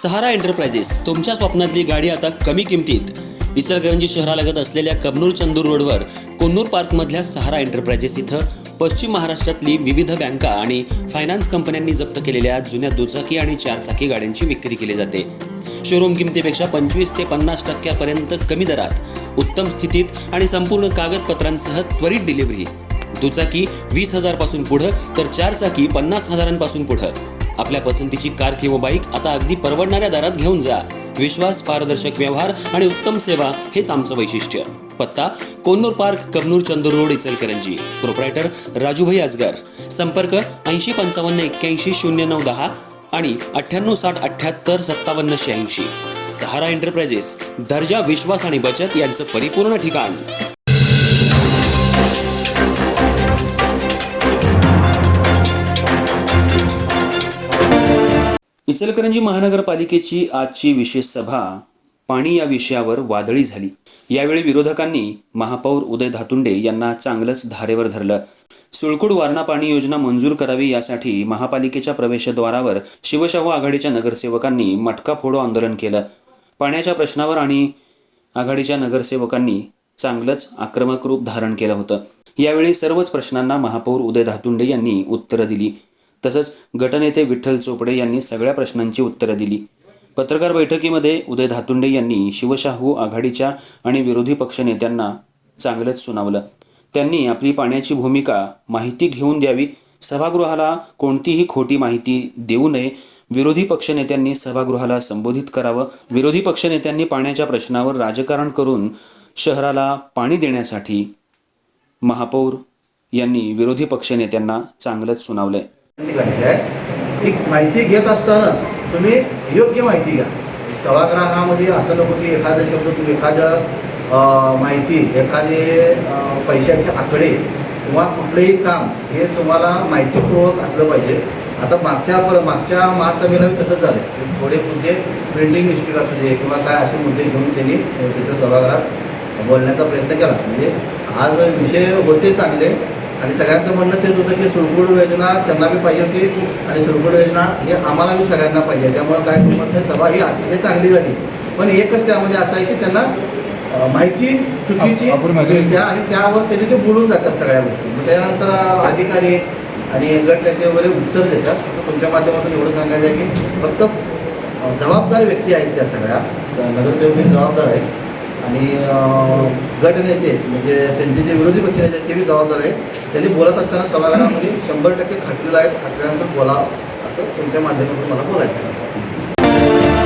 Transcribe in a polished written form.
सहारा enterprises तुमच्या स्वप्नातली गाडी आता कमी किमतीत. इचलकरंजी शहरालगत असलेल्या कबनूर चंदूर रोडवर कोन्नूर पार्कमधल्या सहारा एंटरप्राइजेस इथं पश्चिम महाराष्ट्रातली विविध बँका आणि फायनान्स कंपन्यांनी जप्त केलेल्या जुन्या दुचाकी आणि चारचाकी गाड्यांची विक्री केली जाते. शोरूम किमतीपेक्षा 25 ते 50% कमी दरात, उत्तम स्थितीत आणि संपूर्ण कागदपत्रांसह त्वरित डिलिव्हरी. दुचाकी 20,000 पासून पुढे तर चारचाकी 50,000 पुढे. आपल्या पसंतीची कार किंवा बाईक आता अगदी परवडणाऱ्या दरात घेऊन जा. विश्वास, पारदर्शक व्यवहार आणि उत्तम सेवा हेच आमचं वैशिष्ट्य. पत्ता Konnur park, Kabnur Chandur road, Ichalkaranji. Proprietor Rajubhai Ajgar. संपर्क 80 55 81 09 10 आणि 98 60 78 57 86. सहारा एंटरप्राइजेस, दर्जा, विश्वास आणि बचत यांचं परिपूर्ण ठिकाण. इचलकरंजी महानगरपालिकेची आजची विशेष सभा पाणी या विषयावर वादळी झाली. यावेळी विरोधकांनी महापौर उदय धातुंडे यांना चांगलंच धारेवर धरलं. सुळकुड वारणा पाणी योजना मंजूर करावी यासाठी महापालिकेच्या प्रवेशद्वारावर शिवशाहू आघाडीच्या नगरसेवकांनी मटका फोडो आंदोलन केलं. पाण्याच्या प्रश्नावर आणि आघाडीच्या नगरसेवकांनी चांगलंच आक्रमक रूप धारण केलं होतं. यावेळी सर्वच प्रश्नांना महापौर उदय धातुंडे यांनी उत्तरं दिली. तसंच गटनेते विठ्ठल चोपडे यांनी सगळ्या प्रश्नांची उत्तरं दिली. पत्रकार बैठकीमध्ये उदय धातुंडे यांनी शिवशाहू आघाडीच्या आणि विरोधी पक्षनेत्यांना चांगलंच सुनावलं. त्यांनी आपली पाण्याची भूमिका माहिती घेऊन द्यावी, सभागृहाला कोणतीही खोटी माहिती देऊ नये. विरोधी पक्षनेत्यांनी सभागृहाला संबोधित करावं. विरोधी पक्षनेत्यांनी पाण्याच्या प्रश्नावर राजकारण करून शहराला पाणी देण्यासाठी महापौर यांनी विरोधी पक्षनेत्यांना चांगलंच सुनावलंय. ही माहिती घेत असताना तुम्ही योग्य माहिती घ्या. सभागृहामध्ये असं नको की एखादा शब्द तुम्ही एखादं माहिती, एखादे पैशाचे आकडे किंवा कुठलंही काम हे तुम्हाला माहितीपूर्वक असलं पाहिजे. आता मागच्या महासभेला तसंच झालं. थोडे मुद्दे प्रिंटिंग मिस्टेक असू दे किंवा काय असे मुद्दे घेऊन त्यांनी तिथं सभागृहात बोलण्याचा प्रयत्न केला. म्हणजे आज विषय होते चांगले आणि सगळ्यांचं म्हणणं तेच होतं की सुळकुड योजना त्यांना बी पाहिजे होती आणि सुळकुड योजना हे आम्हाला बी सगळ्यांना पाहिजे. त्यामुळे काय म्हणते सभा ही अतिशय चांगली झाली. पण एकच त्यामध्ये असं आहे की त्यांना माहिती चुकीची त्या आणि त्यावर त्यांनी ते बोलून जातात सगळ्या गोष्टी. मग त्यानंतर अधिकारी आणि गट त्याचे वगैरे उत्तर देतात. तुमच्या माध्यमातून एवढं सांगायचं आहे की फक्त जबाबदार व्यक्ती आहेत त्या सगळ्या नगरसेवक जबाबदार आहेत आणि गटनेते म्हणजे त्यांचे जे विरोधी पक्ष आहेत ते बी जबाबदार आहेत. त्यांनी बोलत असताना सभागृहामध्ये 100% खात्रीला आहेत. खात्रीनंतर बोला असं तुमच्या माध्यमातून मला बोलायचं आहे.